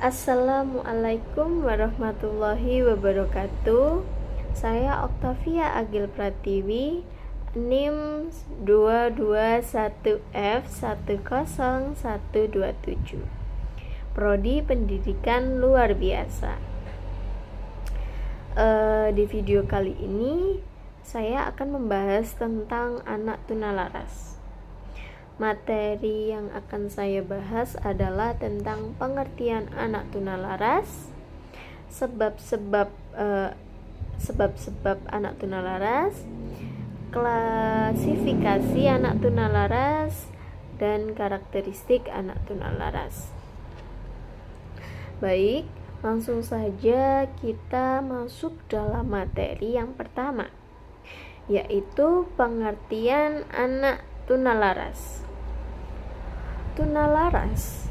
Assalamualaikum warahmatullahi wabarakatuh. Saya Oktavia Agil Pratiwi, NIM 221F10127, Prodi Pendidikan Luar Biasa. Di video kali ini saya akan membahas tentang anak tunalaras. Materi yang akan saya bahas adalah tentang pengertian anak tunalaras, sebab-sebab anak tunalaras, klasifikasi anak tunalaras, dan karakteristik anak tunalaras. Baik, langsung saja kita masuk dalam materi yang pertama, yaitu pengertian anak tunalaras. Tunalaras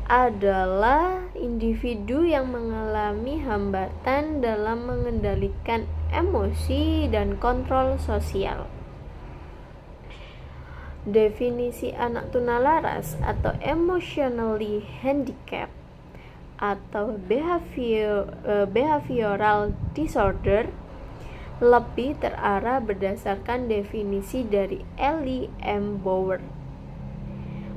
adalah individu yang mengalami hambatan dalam mengendalikan emosi dan kontrol sosial. Definisi anak tunalaras atau emotionally handicapped atau behavioral disorder lebih terarah berdasarkan definisi dari Ellie M. Bauer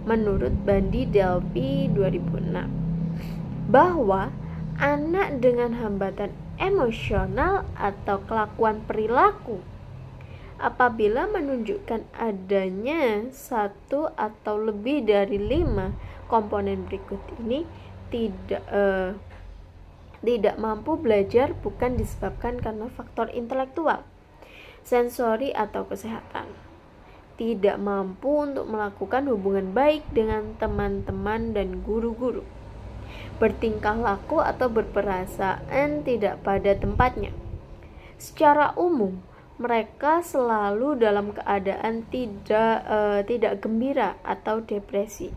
menurut Bandi Delphi 2006, bahwa anak dengan hambatan emosional atau kelakuan perilaku apabila menunjukkan adanya satu atau lebih dari 5 komponen berikut ini tidak mampu belajar bukan disebabkan karena faktor intelektual, sensori atau kesehatan, tidak mampu untuk melakukan hubungan baik dengan teman-teman dan guru-guru, bertingkah laku atau berperasaan tidak pada tempatnya. Secara umum, mereka selalu dalam keadaan tidak gembira atau depresi,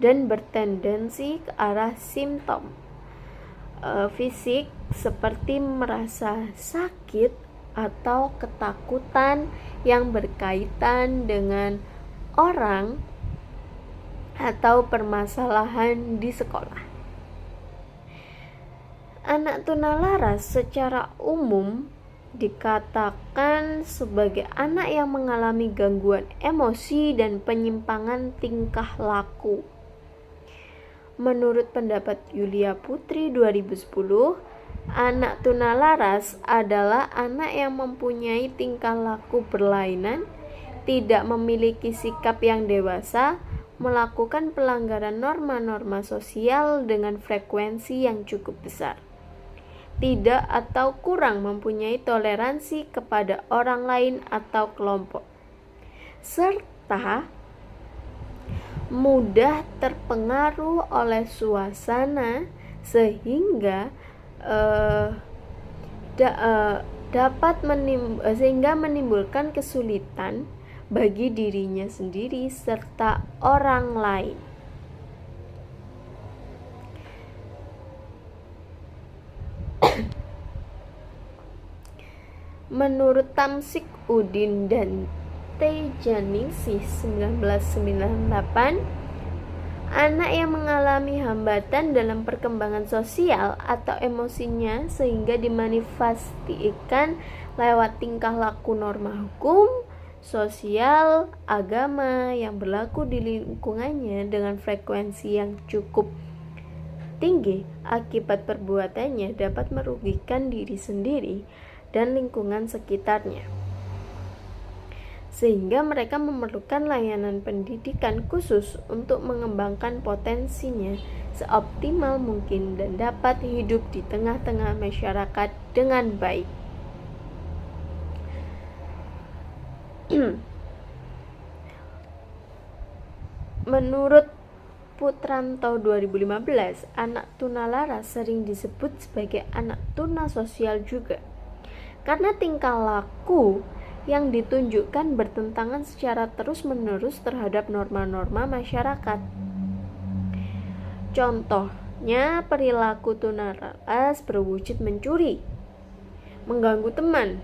dan bertendensi ke arah simptom fisik seperti merasa sakit atau ketakutan yang berkaitan dengan orang atau permasalahan di sekolah. Anak tunalaras secara umum dikatakan sebagai anak yang mengalami gangguan emosi dan penyimpangan tingkah laku. Menurut pendapat Yulia Putri 2010, anak tunalaras adalah anak yang mempunyai tingkah laku berlainan, tidak memiliki sikap yang dewasa, melakukan pelanggaran norma-norma sosial dengan frekuensi yang cukup besar, tidak atau kurang mempunyai toleransi kepada orang lain atau kelompok, serta mudah terpengaruh oleh suasana sehingga sehingga menimbulkan kesulitan bagi dirinya sendiri serta orang lain. Menurut Tamsik Udin dan Tejaningsih 1998, anak yang mengalami hambatan dalam perkembangan sosial atau emosinya sehingga dimanifestasikan lewat tingkah laku norma hukum, sosial, agama yang berlaku di lingkungannya dengan frekuensi yang cukup tinggi, akibat perbuatannya dapat merugikan diri sendiri dan lingkungan sekitarnya, sehingga mereka memerlukan layanan pendidikan khusus untuk mengembangkan potensinya seoptimal mungkin dan dapat hidup di tengah-tengah masyarakat dengan baik. Menurut Putranto 2015, anak tunalaras sering disebut sebagai anak tuna sosial juga, karena tingkah laku yang ditunjukkan bertentangan secara terus-menerus terhadap norma-norma masyarakat. Contohnya, perilaku tunalaras berwujud mencuri, mengganggu teman,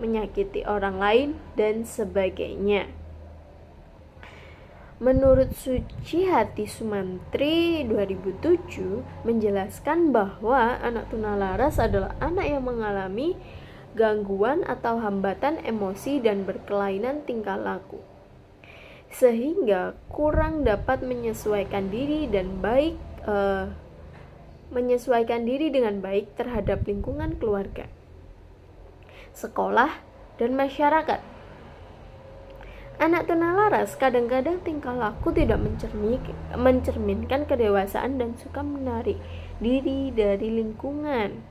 menyakiti orang lain, dan sebagainya. Menurut Suciati Sumantri 2007 menjelaskan bahwa anak tunalaras adalah anak yang mengalami gangguan atau hambatan emosi dan berkelainan tingkah laku, sehingga kurang dapat menyesuaikan diri dengan baik terhadap lingkungan keluarga, sekolah, dan masyarakat. Anak tunalaras kadang-kadang tingkah laku tidak mencerminkan kedewasaan dan suka menarik diri dari lingkungan,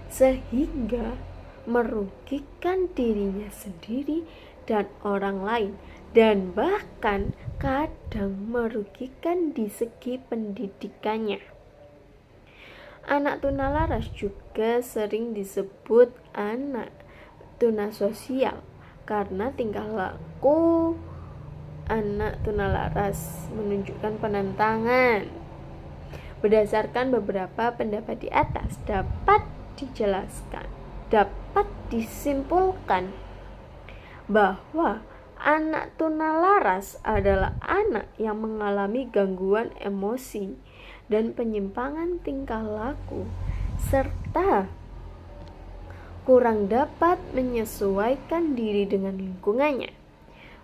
sehingga merugikan dirinya sendiri dan orang lain, dan bahkan kadang merugikan di segi pendidikannya. Anak tunalaras juga sering disebut anak tunasosial karena tingkah laku anak tunalaras menunjukkan penentangan. Berdasarkan beberapa pendapat di atas, dapat disimpulkan bahwa anak tunalaras adalah anak yang mengalami gangguan emosi dan penyimpangan tingkah laku, serta kurang dapat menyesuaikan diri dengan lingkungannya,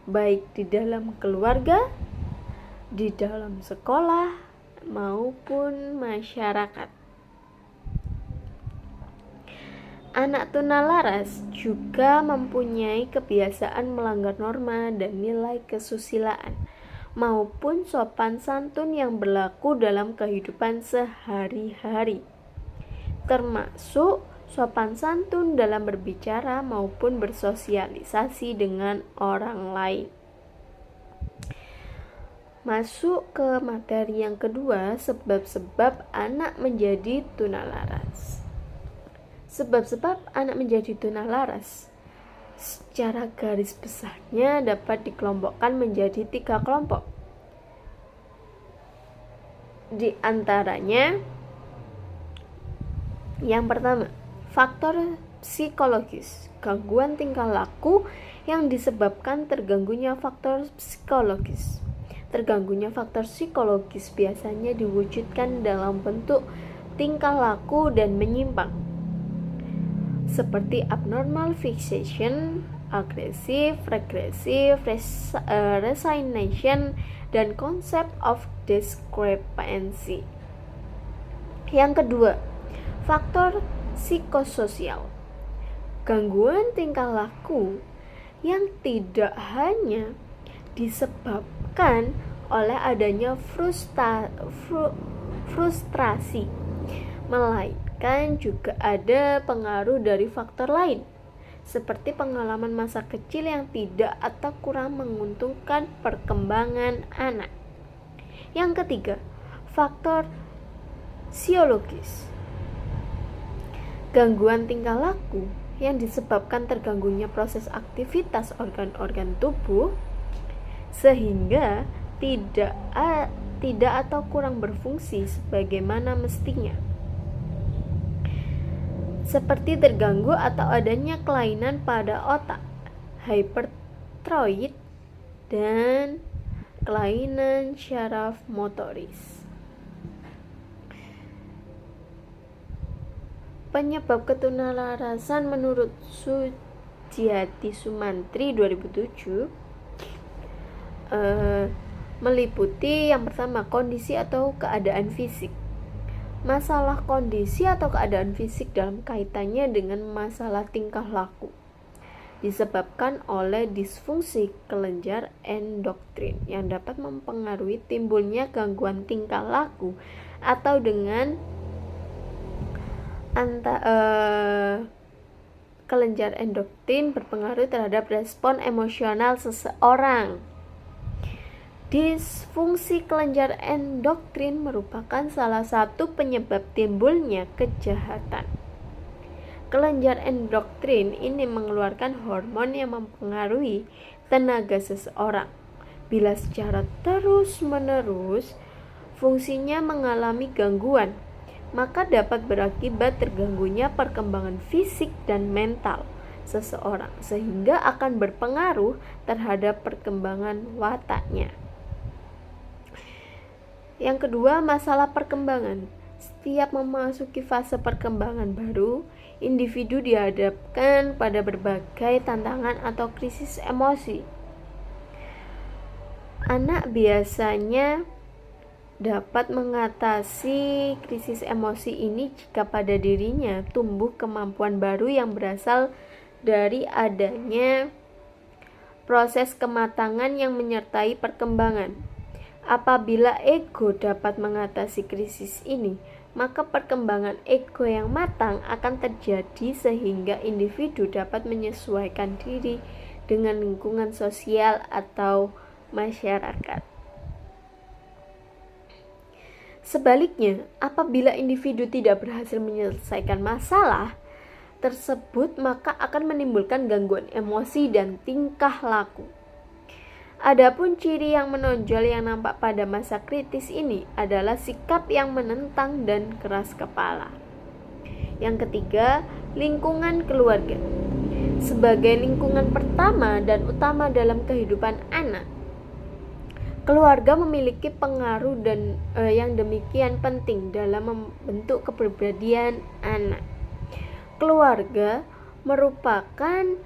baik di dalam keluarga, di dalam sekolah, maupun masyarakat. Anak tunalaras juga mempunyai kebiasaan melanggar norma dan nilai kesusilaan maupun sopan santun yang berlaku dalam kehidupan sehari-hari, termasuk sopan santun dalam berbicara maupun bersosialisasi dengan orang lain. Masuk ke materi yang kedua, sebab-sebab anak menjadi tunalaras. Sebab-sebab anak menjadi tunalaras secara garis besarnya dapat dikelompokkan menjadi 3 kelompok. Di antaranya, yang pertama, faktor psikologis, gangguan tingkah laku yang disebabkan terganggunya faktor psikologis. Terganggunya faktor psikologis biasanya diwujudkan dalam bentuk tingkah laku dan menyimpang, seperti abnormal fixation, agresif, regressive, resignation, dan concept of discrepancy. Yang kedua, faktor psikososial, gangguan tingkah laku yang tidak hanya disebabkan oleh adanya frustrasi, melainkan juga ada pengaruh dari faktor lain, seperti pengalaman masa kecil yang tidak atau kurang menguntungkan perkembangan anak. Yang ketiga, faktor psikologis, gangguan tingkah laku yang disebabkan terganggunya proses aktivitas organ-organ tubuh sehingga tidak atau kurang berfungsi sebagaimana mestinya, seperti terganggu atau adanya kelainan pada otak, hyperthyroid, dan kelainan syaraf motoris. Penyebab ketunalarasan menurut Suciati Sumantri 2007 meliputi yang pertama, kondisi atau keadaan fisik. Masalah kondisi atau keadaan fisik dalam kaitannya dengan masalah tingkah laku disebabkan oleh disfungsi kelenjar endokrin yang dapat mempengaruhi timbulnya gangguan tingkah laku atau dengan kelenjar endokrin berpengaruh terhadap respon emosional seseorang. Disfungsi kelenjar endokrin merupakan salah satu penyebab timbulnya kejahatan. Kelenjar endokrin ini mengeluarkan hormon yang mempengaruhi tenaga seseorang. Bila secara terus-menerus fungsinya mengalami gangguan, maka dapat berakibat terganggunya perkembangan fisik dan mental, seseorang, sehingga akan berpengaruh terhadap perkembangan wataknya. Yang kedua, masalah perkembangan. Setiap memasuki fase perkembangan baru, individu dihadapkan pada berbagai tantangan atau krisis emosi. Anak biasanya dapat mengatasi krisis emosi ini jika pada dirinya tumbuh kemampuan baru yang berasal dari adanya proses kematangan yang menyertai perkembangan. Apabila ego dapat mengatasi krisis ini, maka perkembangan ego yang matang akan terjadi sehingga individu dapat menyesuaikan diri dengan lingkungan sosial atau masyarakat. Sebaliknya, apabila individu tidak berhasil menyelesaikan masalah tersebut, maka akan menimbulkan gangguan emosi dan tingkah laku. Adapun ciri yang menonjol yang nampak pada masa kritis ini adalah sikap yang menentang dan keras kepala. Yang ketiga, lingkungan keluarga. Sebagai lingkungan pertama dan utama dalam kehidupan anak, keluarga memiliki pengaruh yang demikian penting dalam membentuk kepribadian anak. Keluarga merupakan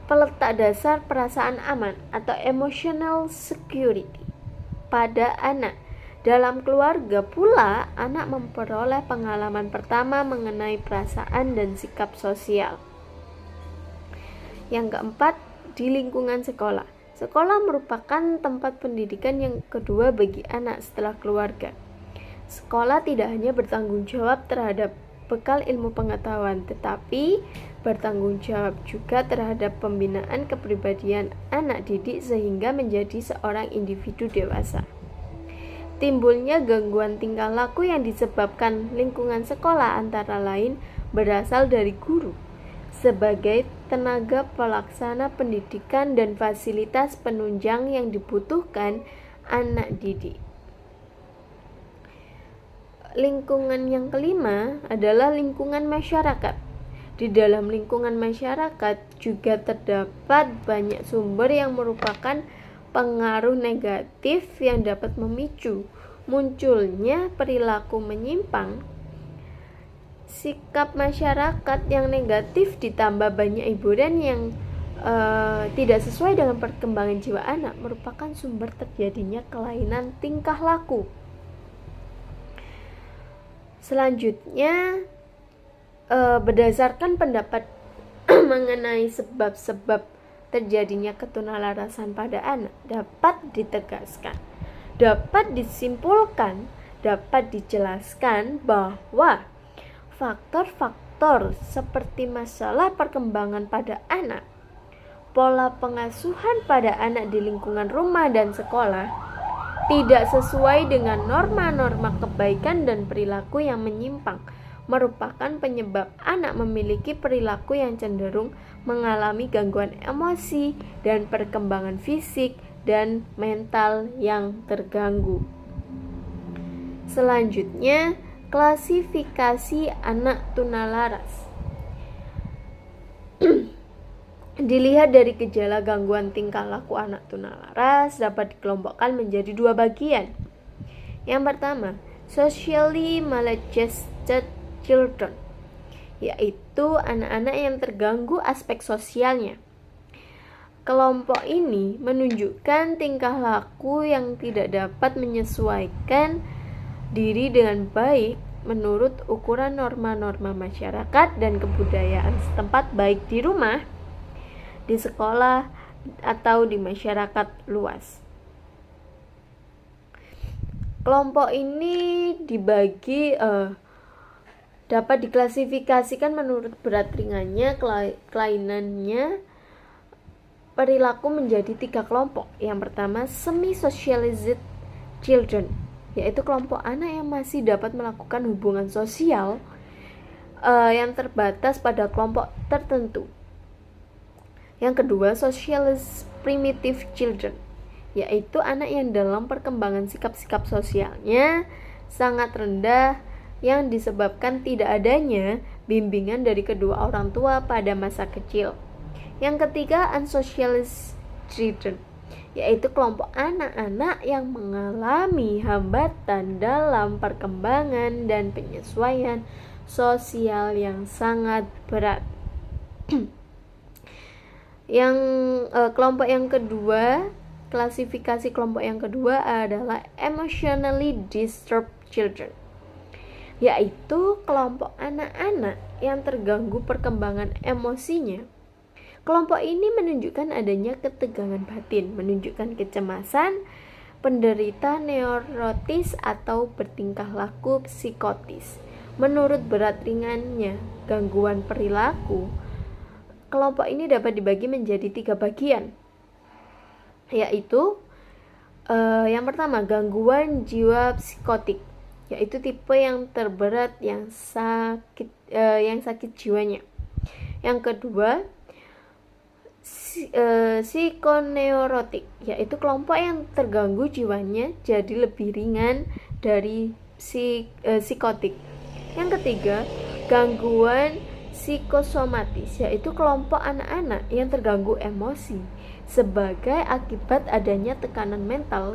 peletak dasar perasaan aman atau emotional security pada anak. Dalam keluarga pula, anak memperoleh pengalaman pertama mengenai perasaan dan sikap sosial. Yang keempat, di lingkungan sekolah. Sekolah merupakan tempat pendidikan yang kedua bagi anak setelah keluarga. Sekolah tidak hanya bertanggung jawab terhadap bekal ilmu pengetahuan, tetapi bertanggung jawab juga terhadap pembinaan kepribadian anak didik sehingga menjadi seorang individu dewasa. Timbulnya gangguan tingkah laku yang disebabkan lingkungan sekolah antara lain berasal dari guru sebagai tenaga pelaksana pendidikan dan fasilitas penunjang yang dibutuhkan anak didik. Lingkungan yang kelima adalah lingkungan masyarakat. Di dalam lingkungan masyarakat juga terdapat banyak sumber yang merupakan pengaruh negatif yang dapat memicu munculnya perilaku menyimpang. Sikap masyarakat yang negatif ditambah banyak hiburan yang tidak sesuai dengan perkembangan jiwa anak merupakan sumber terjadinya kelainan tingkah laku. Selanjutnya, berdasarkan pendapat mengenai sebab-sebab terjadinya ketunalarasan pada anak dapat ditegaskan, dapat disimpulkan, dapat dijelaskan bahwa faktor-faktor seperti masalah perkembangan pada anak, pola pengasuhan pada anak di lingkungan rumah dan sekolah tidak sesuai dengan norma-norma kebaikan dan perilaku yang menyimpang merupakan penyebab anak memiliki perilaku yang cenderung mengalami gangguan emosi dan perkembangan fisik dan mental yang terganggu. Selanjutnya, klasifikasi anak tunalaras. Dilihat dari gejala gangguan tingkah laku anak tunalaras dapat dikelompokkan menjadi dua bagian. Yang pertama, socially maladjusted children, yaitu anak-anak yang terganggu aspek sosialnya. Kelompok ini menunjukkan tingkah laku yang tidak dapat menyesuaikan diri dengan baik menurut ukuran norma-norma masyarakat dan kebudayaan setempat, baik di rumah, di sekolah, atau di masyarakat luas. Kelompok ini dibagi dapat diklasifikasikan menurut berat ringannya, kelainannya, perilaku menjadi 3 kelompok. Yang pertama, semi-socialized children, yaitu kelompok anak yang masih dapat melakukan hubungan sosial yang terbatas pada kelompok tertentu. Yang kedua, socialist primitive children, yaitu anak yang dalam perkembangan sikap-sikap sosialnya sangat rendah yang disebabkan tidak adanya bimbingan dari kedua orang tua pada masa kecil. Yang ketiga, unsocialized children, yaitu kelompok anak-anak yang mengalami hambatan dalam perkembangan dan penyesuaian sosial yang sangat berat. Kelompok yang kedua, klasifikasi kelompok yang kedua adalah emotionally disturbed children, yaitu kelompok anak-anak yang terganggu perkembangan emosinya. Kelompok ini menunjukkan adanya ketegangan batin, menunjukkan kecemasan, penderita neurotis atau bertingkah laku psikotis. Menurut berat ringannya gangguan perilaku, kelompok ini dapat dibagi menjadi 3 bagian, yaitu yang pertama, gangguan jiwa psikotik, yaitu tipe yang terberat yang sakit jiwanya. Yang kedua, psikoneurotik, yaitu kelompok yang terganggu jiwanya jadi lebih ringan dari psikotik. Yang ketiga, gangguan psikosomatis, yaitu kelompok anak-anak yang terganggu emosi sebagai akibat adanya tekanan mental,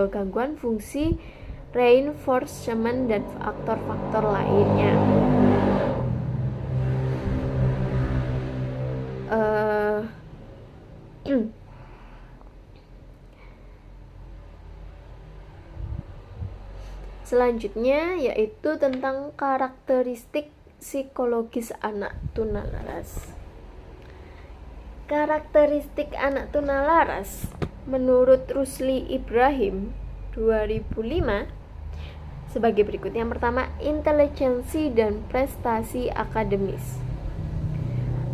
gangguan fungsi reinforcement dan faktor-faktor lainnya. Selanjutnya yaitu tentang karakteristik psikologis anak tunalaras. Karakteristik anak tunalaras menurut Rusli Ibrahim 2005 sebagai berikut. Yang pertama, intelijensi dan prestasi akademis.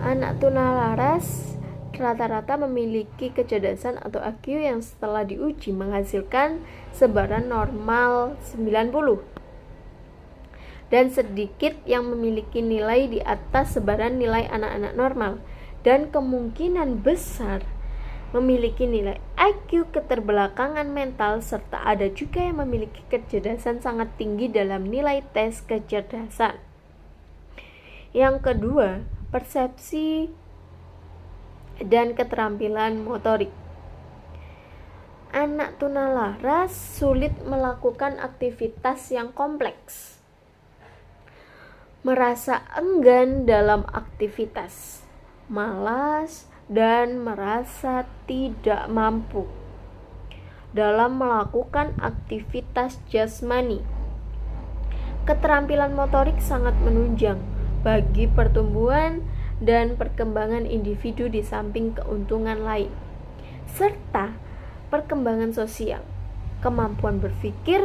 Anak tunalaras rata-rata memiliki kecerdasan atau IQ yang setelah diuji menghasilkan sebaran normal 90, dan sedikit yang memiliki nilai di atas sebaran nilai anak-anak normal, dan kemungkinan besar memiliki nilai IQ keterbelakangan mental, serta ada juga yang memiliki kecerdasan sangat tinggi dalam nilai tes kecerdasan. Yang kedua, persepsi dan keterampilan motorik. Anak tunalaras sulit melakukan aktivitas yang kompleks, merasa enggan dalam aktivitas, malas, dan merasa tidak mampu dalam melakukan aktivitas jasmani. Keterampilan motorik sangat menunjang bagi pertumbuhan dan perkembangan individu di samping keuntungan lain, serta perkembangan sosial, kemampuan berpikir,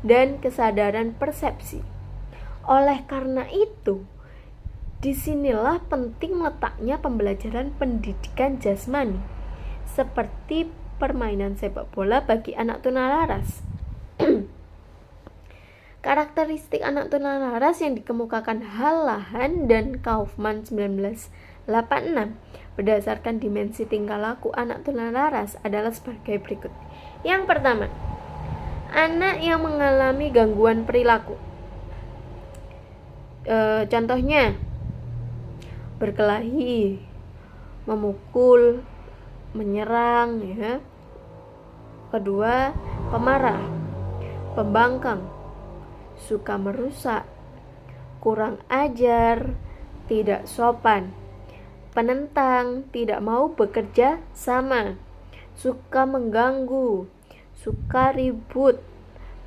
dan kesadaran persepsi. Oleh karena itu, disinilah penting letaknya pembelajaran pendidikan jasmani, seperti permainan sepak bola bagi anak tunalaras. Karakteristik anak tunalaras yang dikemukakan Hallahan dan Kaufman 1986 berdasarkan dimensi tingkah laku anak tunalaras adalah sebagai berikut. Yang pertama, anak yang mengalami gangguan perilaku. Contohnya, berkelahi, memukul, menyerang, ya. Kedua, pemarah, pembangkang, suka merusak, kurang ajar, tidak sopan, penentang, tidak mau bekerja sama, suka mengganggu, suka ribut,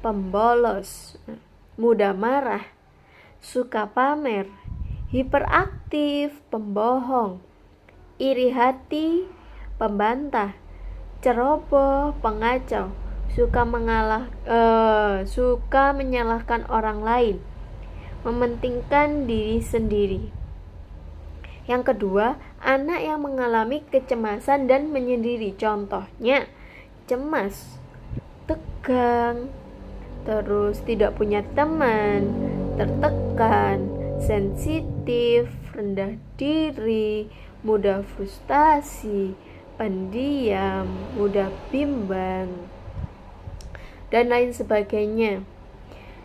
pembolos, mudah marah, suka pamer, hiperaktif, pembohong, iri hati, pembantah, ceroboh, pengacau, suka menyalahkan orang lain, mementingkan diri sendiri. Yang kedua, anak yang mengalami kecemasan dan menyendiri. Contohnya, cemas, tegang, terus tidak punya teman, tertekan, sensitif, rendah diri, mudah frustasi, pendiam, mudah bimbang, dan lain sebagainya.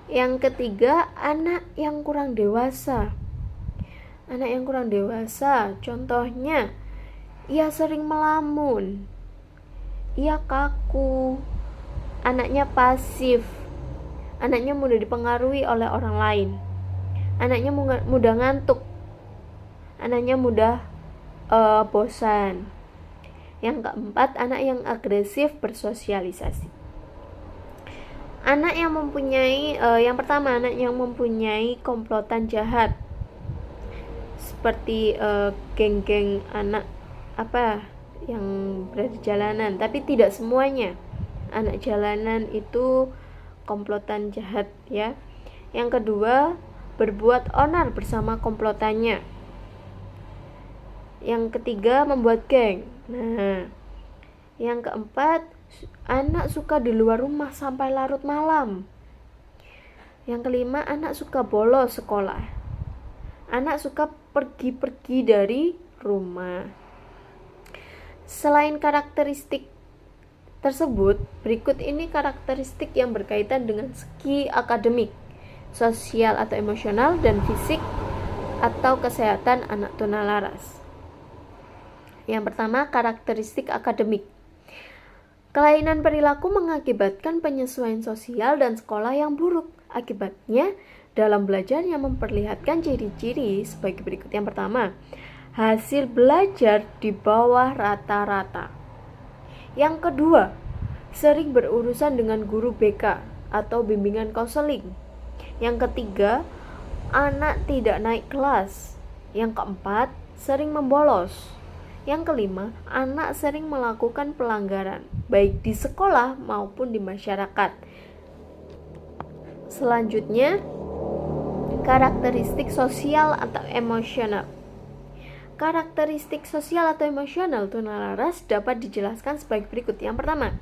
Yang ketiga, anak yang kurang dewasa. Anak yang kurang dewasa, contohnya Ia sering melamun. Ia kaku. Anaknya pasif. Anaknya mudah dipengaruhi oleh orang lain. Anaknya mudah ngantuk. Anaknya mudah bosan. Yang keempat, anak yang agresif bersosialisasi. Anak yang mempunyai yang pertama, anak yang mempunyai komplotan jahat, seperti geng-geng anak yang berada di jalanan. Tapi tidak semuanya anak jalanan itu komplotan jahat, ya. Yang kedua, berbuat onar bersama komplotannya. Yang ketiga, membuat geng. Nah, yang keempat, anak suka di luar rumah sampai larut malam. Yang kelima, anak suka bolos sekolah. Anak suka pergi-pergi dari rumah. Selain karakteristik tersebut, berikut ini karakteristik yang berkaitan dengan segi akademik, sosial atau emosional, dan fisik atau kesehatan anak tunalaras. Yang pertama, karakteristik akademik. Kelainan perilaku mengakibatkan penyesuaian sosial dan sekolah yang buruk. Akibatnya, dalam belajarnya memperlihatkan ciri-ciri sebagai berikut. Yang pertama, hasil belajar di bawah rata-rata. Yang kedua, sering berurusan dengan guru BK atau bimbingan konseling. Yang ketiga, anak tidak naik kelas. Yang keempat, sering membolos. Yang kelima, anak sering melakukan pelanggaran, baik di sekolah maupun di masyarakat. Selanjutnya, karakteristik sosial atau emosional. Karakteristik sosial atau emosional tunalaras dapat dijelaskan sebagai berikut. Yang pertama,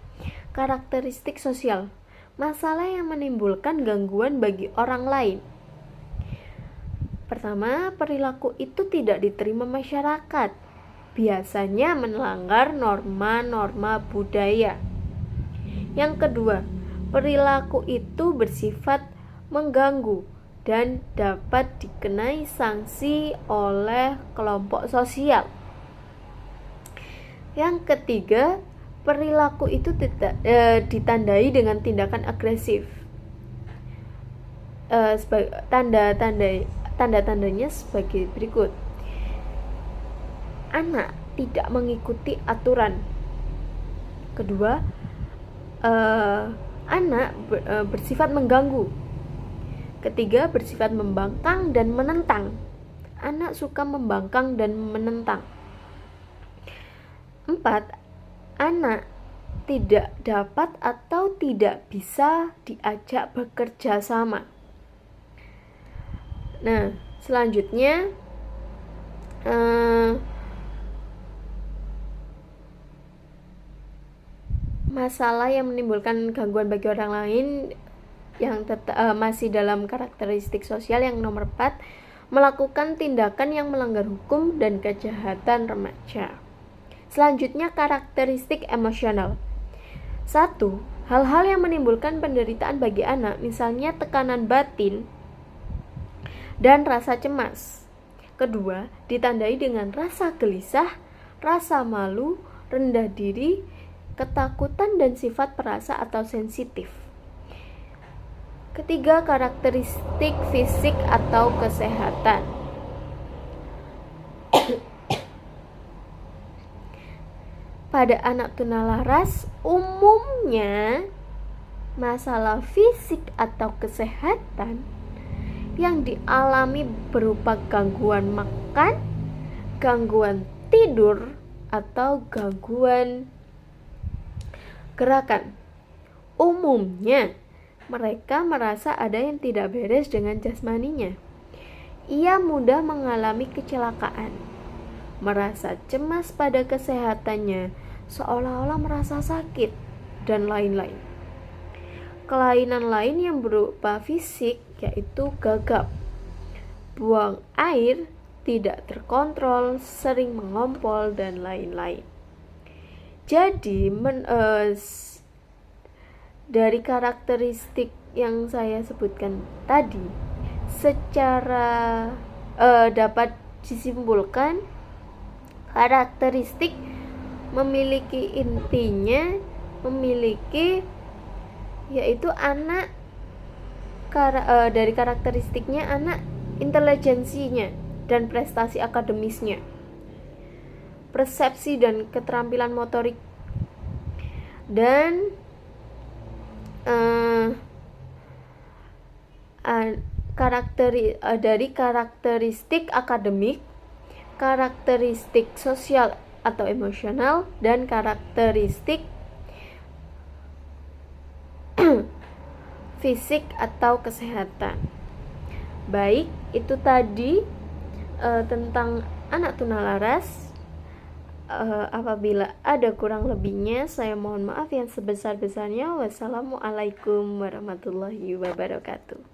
karakteristik sosial. Masalah yang menimbulkan gangguan bagi orang lain. Pertama, perilaku itu tidak diterima masyarakat. Biasanya melanggar norma-norma budaya. Yang kedua, perilaku itu bersifat mengganggu dan dapat dikenai sanksi oleh kelompok sosial. Yang ketiga, perilaku itu ditandai dengan tindakan agresif. Tanda-tandanya sebagai berikut. Anak tidak mengikuti aturan. Kedua, anak bersifat mengganggu. Ketiga, bersifat membangkang dan menentang. Anak suka membangkang dan menentang. 4. Anak tidak dapat atau tidak bisa diajak bekerja sama. Nah, selanjutnya masalah yang menimbulkan gangguan bagi orang lain yang masih dalam karakteristik sosial. Yang nomor 4, melakukan tindakan yang melanggar hukum dan kejahatan remaja. Selanjutnya, karakteristik emosional. 1. Hal-hal yang menimbulkan penderitaan bagi anak, misalnya tekanan batin dan rasa cemas. Kedua, ditandai dengan rasa gelisah, rasa malu, rendah diri, ketakutan, dan sifat perasa atau sensitif. Ketiga, karakteristik fisik atau kesehatan. Pada anak tunalaras, umumnya masalah fisik atau kesehatan yang dialami berupa gangguan makan, gangguan tidur, atau gangguan gerakan. Umumnya, mereka merasa ada yang tidak beres dengan jasmaninya. Ia mudah mengalami kecelakaan, merasa cemas pada kesehatannya, seolah-olah merasa sakit, dan lain-lain. Kelainan lain yang berupa fisik yaitu gagap, buang air, tidak terkontrol, sering mengompol, dan lain-lain. Jadi dari karakteristik yang saya sebutkan tadi, secara dapat disimpulkan Karakteristik memiliki intinya, memiliki yaitu anak dari karakteristiknya anak intelijensinya dan prestasi akademisnya, persepsi dan keterampilan motorik, dan dari karakteristik akademik, karakteristik sosial atau emosional, dan karakteristik fisik atau kesehatan. Baik, itu tadi tentang anak tunalaras. Apabila ada kurang lebihnya, saya mohon maaf yang sebesar-besarnya. Wassalamualaikum warahmatullahi wabarakatuh.